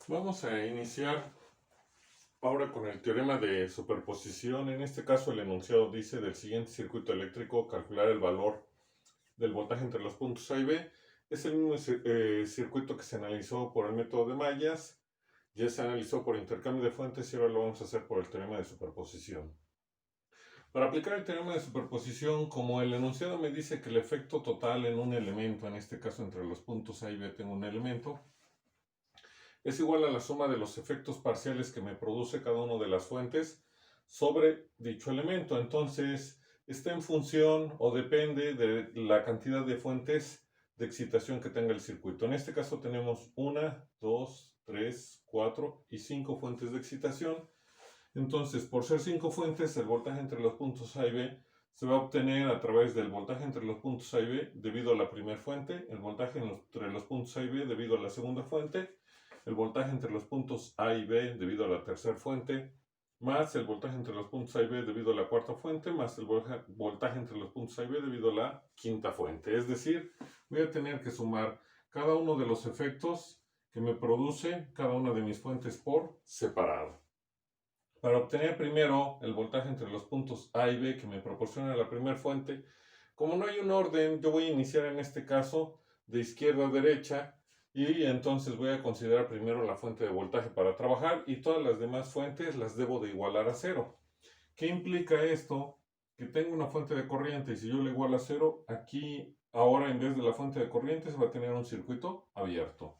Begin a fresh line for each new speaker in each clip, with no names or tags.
Vamos a iniciar ahora con el teorema de superposición. En este caso el enunciado dice del siguiente circuito eléctrico calcular el valor del voltaje entre los puntos A y B. Es el mismo circuito que se analizó por el método de mallas, ya se analizó por intercambio de fuentes y ahora lo vamos a hacer por el teorema de superposición. Para aplicar el teorema de superposición, como el enunciado me dice que el efecto total en un elemento, en este caso entre los puntos A y B tengo un elemento, es igual a la suma de los efectos parciales que me produce cada una de las fuentes sobre dicho elemento. Entonces, está en función o depende de la cantidad de fuentes de excitación que tenga el circuito. En este caso tenemos 1, 2, 3, 4 y 5 fuentes de excitación. Entonces, por ser 5 fuentes, el voltaje entre los puntos A y B se va a obtener a través del voltaje entre los puntos A y B debido a la primera fuente, el voltaje entre los puntos A y B debido a la segunda fuente, el voltaje entre los puntos A y B debido a la tercera fuente, más el voltaje entre los puntos A y B debido a la cuarta fuente, más el voltaje entre los puntos A y B debido a la quinta fuente. Es decir, voy a tener que sumar cada uno de los efectos que me produce cada una de mis fuentes por separado. Para obtener primero el voltaje entre los puntos A y B que me proporciona la primera fuente, como no hay un orden, yo voy a iniciar en este caso de izquierda a derecha y entonces voy a considerar primero la fuente de voltaje para trabajar y todas las demás fuentes las debo de igualar a cero. ¿Qué implica esto? Que tengo una fuente de corriente y si yo le igualo a cero, aquí ahora en vez de la fuente de corriente se va a tener un circuito abierto.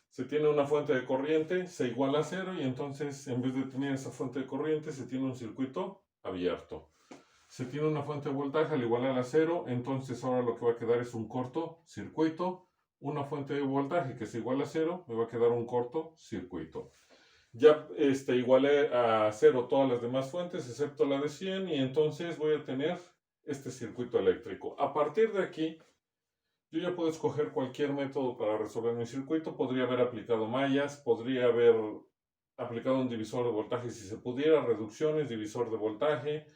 Se tiene una fuente de corriente, se iguala a cero y entonces en vez de tener esa fuente de corriente se tiene un circuito abierto. Se tiene una fuente de voltaje al igualar a cero, entonces ahora lo que va a quedar es un cortocircuito. Una fuente de voltaje que se iguala a cero, me va a quedar un cortocircuito. Ya igualé a cero todas las demás fuentes excepto la de 100 y entonces voy a tener este circuito eléctrico. A partir de aquí, yo ya puedo escoger cualquier método para resolver mi circuito. Podría haber aplicado mallas, podría haber aplicado un divisor de voltaje si se pudiera, reducciones, divisor de voltaje,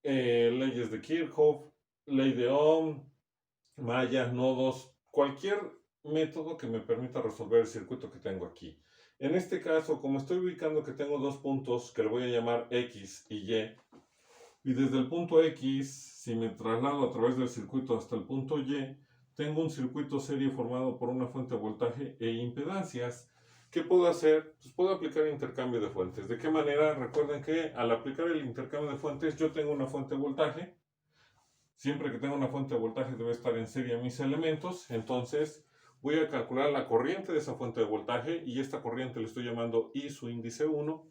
leyes de Kirchhoff, ley de Ohm, mallas, nodos, cualquier método que me permita resolver el circuito que tengo aquí. En este caso, como estoy ubicando que tengo dos puntos que le voy a llamar X y y desde el punto X, si me traslado a través del circuito hasta el punto Y, tengo un circuito serie formado por una fuente de voltaje e impedancias. ¿Qué puedo hacer? Pues puedo aplicar intercambio de fuentes. ¿De qué manera? Recuerden que al aplicar el intercambio de fuentes, yo tengo una fuente de voltaje. Siempre que tengo una fuente de voltaje debe estar en serie mis elementos. Entonces voy a calcular la corriente de esa fuente de voltaje y esta corriente le estoy llamando I su índice 1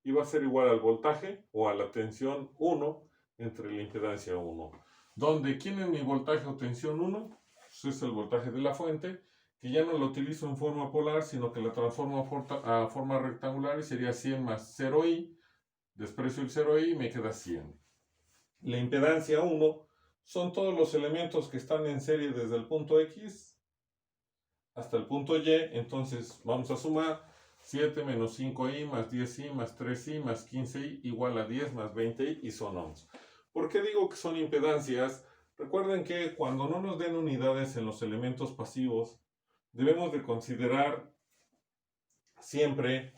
y va a ser igual al voltaje o a la tensión 1 entre la impedancia 1. Donde, ¿quién es mi voltaje o tensión 1? Pues es el voltaje de la fuente, que ya no lo utilizo en forma polar, sino que la transformo a forma rectangular y sería 100 más 0i. Desprecio el 0i y me queda 100. La impedancia 1 son todos los elementos que están en serie desde el punto X hasta el punto Y. Entonces vamos a sumar 7 menos 5i más 10i más 3i más 15i igual a 10 más 20i y son ohms. ¿Por qué digo que son impedancias? Recuerden que cuando no nos den unidades en los elementos pasivos, debemos de considerar siempre,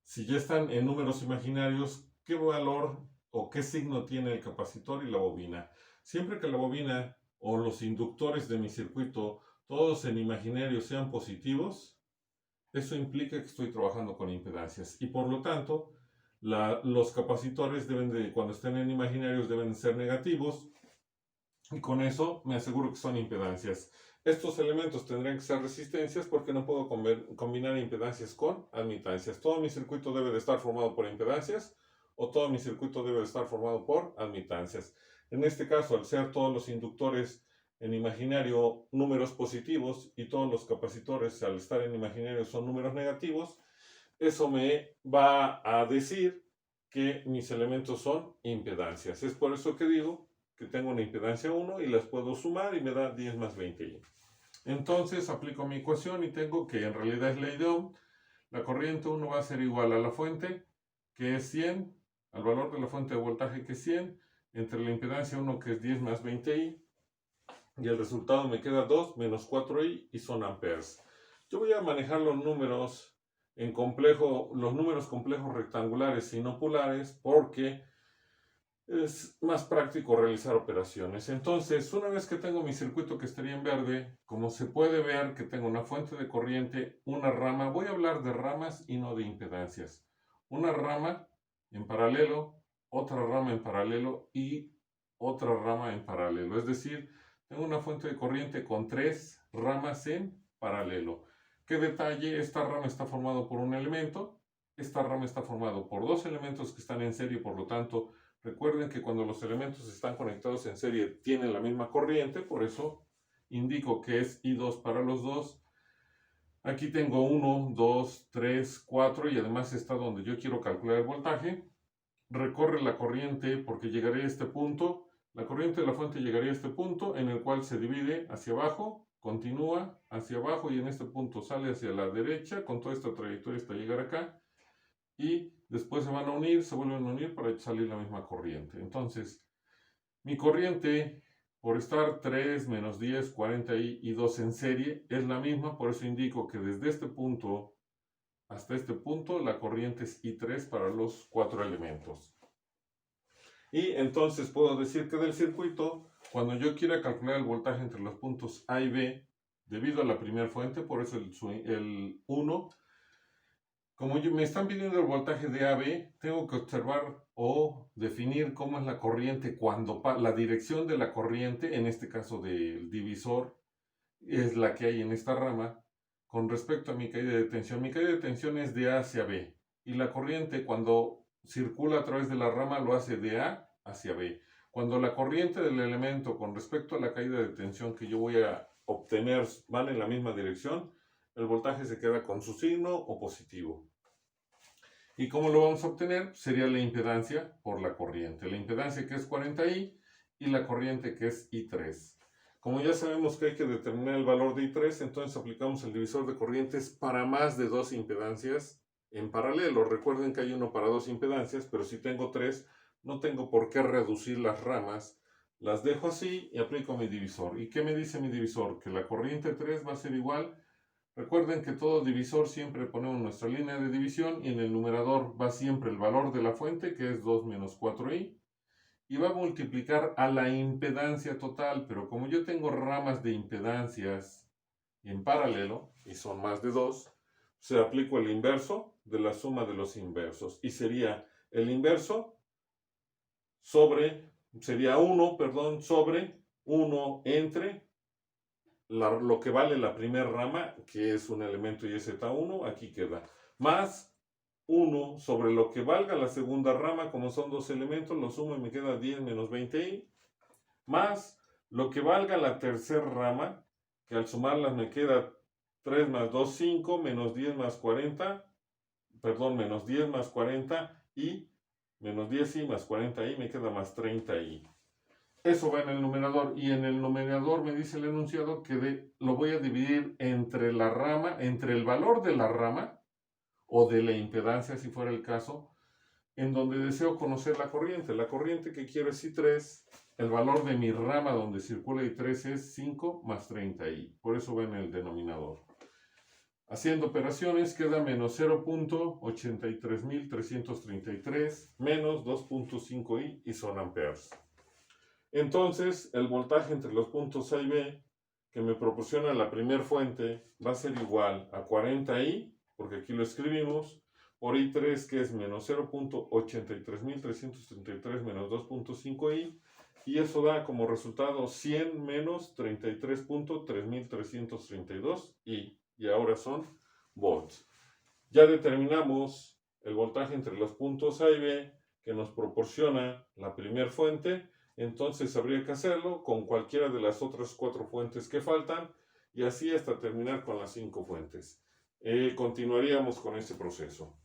si ya están en números imaginarios, qué valor o qué signo tiene el capacitor y la bobina. Siempre que la bobina o los inductores de mi circuito, todos en imaginario, sean positivos, eso implica que estoy trabajando con impedancias y por lo tanto los capacitores deben de, cuando estén en imaginarios, deben ser negativos y con eso me aseguro que son impedancias. Estos elementos tendrían que ser resistencias porque no puedo combinar impedancias con admitancias. Todo mi circuito debe de estar formado por impedancias o todo mi circuito debe de estar formado por admitancias. En este caso, al ser todos los inductores en imaginario números positivos y todos los capacitores al estar en imaginario son números negativos, eso me va a decir que mis elementos son impedancias. Es por eso que digo que tengo una impedancia 1 y las puedo sumar y me da 10 más 20i. Entonces aplico mi ecuación y tengo que en realidad es ley de Ohm. La corriente 1 va a ser igual a la fuente, que es 100, al valor de la fuente de voltaje, que es 100, entre la impedancia 1, que es 10 más 20i, y el resultado me queda 2 menos 4i y son amperes. Yo voy a manejar los números los números complejos rectangulares y no polares porque es más práctico realizar operaciones. Entonces, una vez que tengo mi circuito que estaría en verde, como se puede ver que tengo una fuente de corriente, una rama, voy a hablar de ramas y no de impedancias. Una rama en paralelo, otra rama en paralelo y otra rama en paralelo. Es decir, tengo una fuente de corriente con 3 ramas en paralelo. ¿Qué detalle? Esta rama está formada por un elemento, esta rama está formada por 2 elementos que están en serie, por lo tanto, recuerden que cuando los elementos están conectados en serie tienen la misma corriente, por eso indico que es I2 para los dos. Aquí tengo 1, 2, 3, 4 y además está donde yo quiero calcular el voltaje. Recorre la corriente porque llegaré a este punto. La corriente de la fuente llegaría a este punto en el cual se divide hacia abajo, continúa hacia abajo y en este punto sale hacia la derecha con toda esta trayectoria hasta llegar acá. Y después se van a unir, se vuelven a unir para salir la misma corriente. Entonces, mi corriente, por estar 3, menos 10, 40 y 2 en serie, es la misma. Por eso indico que desde este punto hasta este punto, la corriente es I3 para los 4 elementos. Y entonces puedo decir que del circuito, cuando yo quiera calcular el voltaje entre los puntos A y B, debido a la primera fuente, por eso el 1, como me están pidiendo el voltaje de AB, tengo que observar o definir cómo es la corriente cuando la dirección de la corriente, en este caso del divisor, es la que hay en esta rama. Con respecto a mi caída de tensión es de A hacia B. Y la corriente cuando circula a través de la rama lo hace de A hacia B. Cuando la corriente del elemento con respecto a la caída de tensión que yo voy a obtener van en la misma dirección, el voltaje se queda con su signo o positivo. ¿Y cómo lo vamos a obtener? Sería la impedancia por la corriente. La impedancia que es 40i y la corriente que es I3. Como ya sabemos que hay que determinar el valor de I3, entonces aplicamos el divisor de corrientes para más de 2 impedancias en paralelo. Recuerden que hay uno para 2 impedancias, pero si tengo 3, no tengo por qué reducir las ramas. Las dejo así y aplico mi divisor. ¿Y qué me dice mi divisor? Que la corriente 3 va a ser igual. Recuerden que todo divisor siempre ponemos nuestra línea de división y en el numerador va siempre el valor de la fuente, que es 2 menos 4i. Y va a multiplicar a la impedancia total, pero como yo tengo ramas de impedancias en paralelo, y son más de 2, se aplico el inverso de la suma de los inversos. Y sería el inverso sería 1, sobre 1 entre lo que vale la primera rama, que es un elemento y es Z1, aquí queda, más 1 sobre lo que valga la segunda rama, como son 2 elementos, lo sumo y me queda 10 menos 20i, más lo que valga la tercera rama, que al sumarlas me queda 3 más 2, 5, menos 10 más 40, menos 10 más 40 y menos 10i más 40i me queda más 30i. Eso va en el numerador y en el numerador me dice el enunciado que lo voy a dividir entre la rama, entre el valor de la rama, o de la impedancia si fuera el caso, en donde deseo conocer la corriente. La corriente que quiero es I3, el valor de mi rama donde circula I3 es 5 más 30i, por eso va en el denominador. Haciendo operaciones queda menos 0.83333 menos 2.5i y son amperes. Entonces el voltaje entre los puntos A y B que me proporciona la primera fuente va a ser igual a 40i, porque aquí lo escribimos, por I3 que es menos 0.83333 menos 2.5i, y eso da como resultado 100 menos 33.3332 i, y ahora son volts. Ya determinamos el voltaje entre los puntos A y B que nos proporciona la primera fuente, entonces habría que hacerlo con cualquiera de las otras 4 fuentes que faltan, y así hasta terminar con las 5 fuentes. Continuaríamos con este proceso.